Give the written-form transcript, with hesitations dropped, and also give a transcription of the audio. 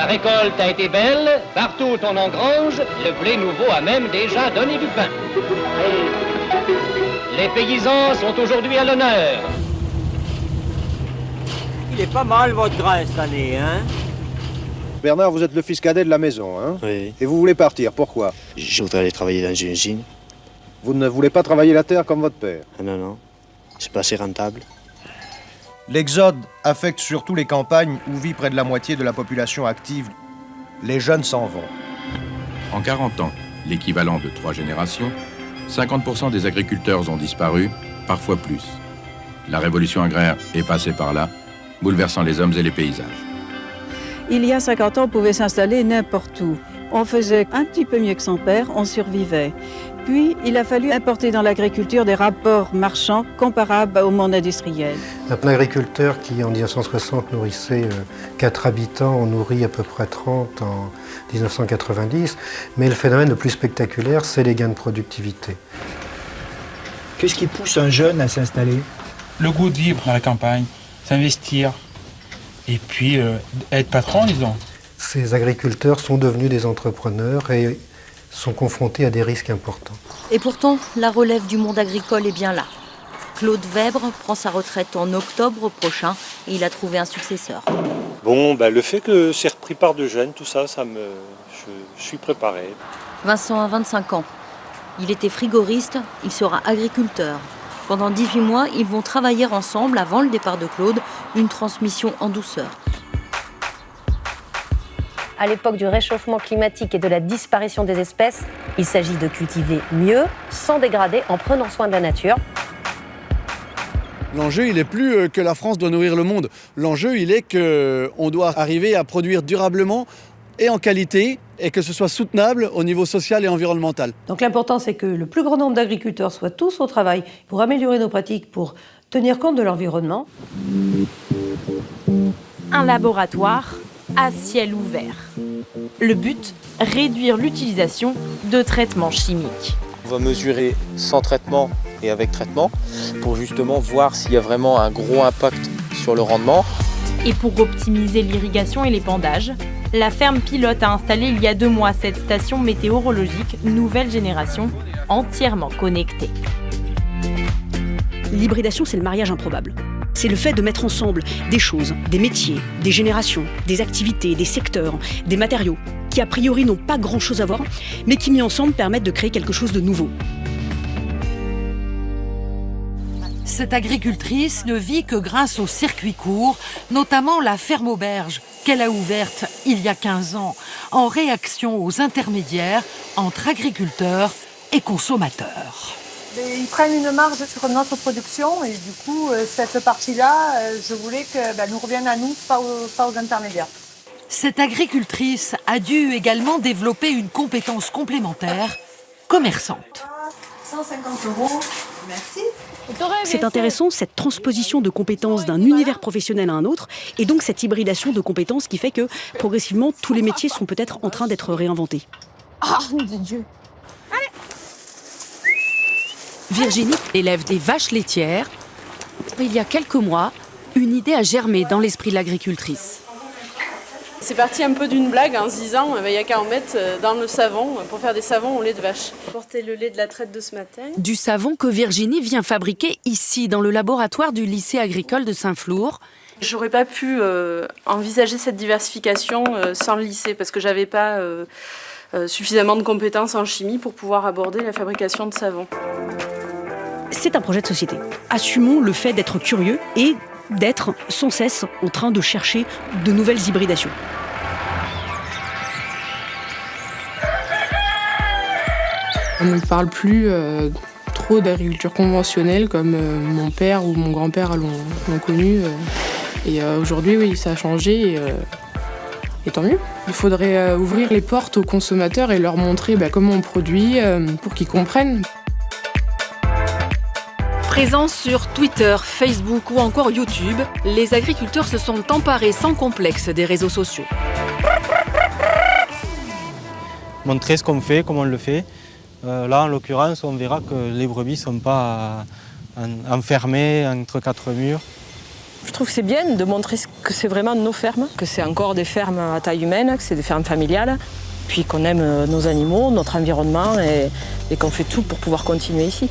récolte a été belle, partout on engrange, le blé nouveau a même déjà donné du pain. Les paysans sont aujourd'hui à l'honneur. Il est pas mal votre grain cette année, hein? Bernard, vous êtes le fils cadet de la maison, hein? Oui. Et vous voulez partir, pourquoi? Je voudrais aller travailler dans une usine. Vous ne voulez pas travailler la terre comme votre père? Ah non, c'est pas assez rentable. L'exode affecte surtout les campagnes où vit près de la moitié de la population active. Les jeunes s'en vont. En 40 ans, l'équivalent de 3 générations, 50% des agriculteurs ont disparu, parfois plus. La révolution agraire est passée par là, bouleversant les hommes et les paysages. Il y a 50 ans, on pouvait s'installer n'importe où. On faisait un petit peu mieux que son père, on survivait. Puis, il a fallu importer dans l'agriculture des rapports marchands comparables au monde industriel. Un agriculteur qui, en 1960, nourrissait 4 habitants, en nourrit à peu près 30 en 1990. Mais le phénomène le plus spectaculaire, c'est les gains de productivité. Qu'est-ce qui pousse un jeune à s'installer? Le goût de vivre dans la campagne, s'investir, et puis être patron, disons. Ces agriculteurs sont devenus des entrepreneurs et sont confrontés à des risques importants. Et pourtant, la relève du monde agricole est bien là. Claude Webre prend sa retraite en octobre prochain et il a trouvé un successeur. Bon, le fait que c'est repris par de jeunes, tout ça, je suis préparé. Vincent a 25 ans. Il était frigoriste, il sera agriculteur. Pendant 18 mois, ils vont travailler ensemble avant le départ de Claude, une transmission en douceur. À l'époque du réchauffement climatique et de la disparition des espèces, il s'agit de cultiver mieux, sans dégrader, en prenant soin de la nature. L'enjeu, il n'est plus que la France doit nourrir le monde. L'enjeu, il est qu'on doit arriver à produire durablement et en qualité, et que ce soit soutenable au niveau social et environnemental. Donc l'important, c'est que le plus grand nombre d'agriculteurs soient tous au travail pour améliorer nos pratiques, pour tenir compte de l'environnement. Un laboratoire à ciel ouvert. Le but, réduire l'utilisation de traitements chimiques. On va mesurer sans traitement et avec traitement pour justement voir s'il y a vraiment un gros impact sur le rendement. Et pour optimiser l'irrigation et l'épandage, la ferme pilote a installé il y a 2 mois cette station météorologique nouvelle génération entièrement connectée. L'hybridation, c'est le mariage improbable. C'est le fait de mettre ensemble des choses, des métiers, des générations, des activités, des secteurs, des matériaux, qui a priori n'ont pas grand-chose à voir, mais qui mis ensemble permettent de créer quelque chose de nouveau. Cette agricultrice ne vit que grâce aux circuits courts, notamment la ferme auberge qu'elle a ouverte il y a 15 ans, en réaction aux intermédiaires entre agriculteurs et consommateurs. Ils prennent une marge sur notre production et du coup, cette partie-là, je voulais que nous revienne à nous, pas aux intermédiaires. Cette agricultrice a dû également développer une compétence complémentaire, commerçante. 150 €, merci. C'est intéressant, cette transposition de compétences d'un univers professionnel à un autre, et donc cette hybridation de compétences qui fait que, progressivement, tous les métiers sont peut-être en train d'être réinventés. Ah, mon Dieu! Virginie élève des vaches laitières. Il y a quelques mois, une idée a germé dans l'esprit de l'agricultrice. C'est parti un peu d'une blague en se disant il n'y a qu'à en mettre dans le savon pour faire des savons au lait de vache. Porter le lait de la traite de ce matin. Du savon que Virginie vient fabriquer ici, dans le laboratoire du lycée agricole de Saint-Flour. J'aurais pas pu envisager cette diversification sans le lycée parce que j'avais pas suffisamment de compétences en chimie pour pouvoir aborder la fabrication de savon. C'est un projet de société. Assumons le fait d'être curieux et d'être sans cesse en train de chercher de nouvelles hybridations. On ne parle plus trop d'agriculture conventionnelle comme mon père ou mon grand-père l'ont connu. Et aujourd'hui, oui, ça a changé et tant mieux. Il faudrait ouvrir les portes aux consommateurs et leur montrer comment on produit pour qu'ils comprennent. Présents sur Twitter, Facebook ou encore YouTube, les agriculteurs se sont emparés sans complexe des réseaux sociaux. Montrer ce qu'on fait, comment on le fait. Là, en l'occurrence, on verra que les brebis ne sont pas enfermées entre 4 murs. Je trouve que c'est bien de montrer que c'est vraiment nos fermes, que c'est encore des fermes à taille humaine, que c'est des fermes familiales, puis qu'on aime nos animaux, notre environnement et qu'on fait tout pour pouvoir continuer ici.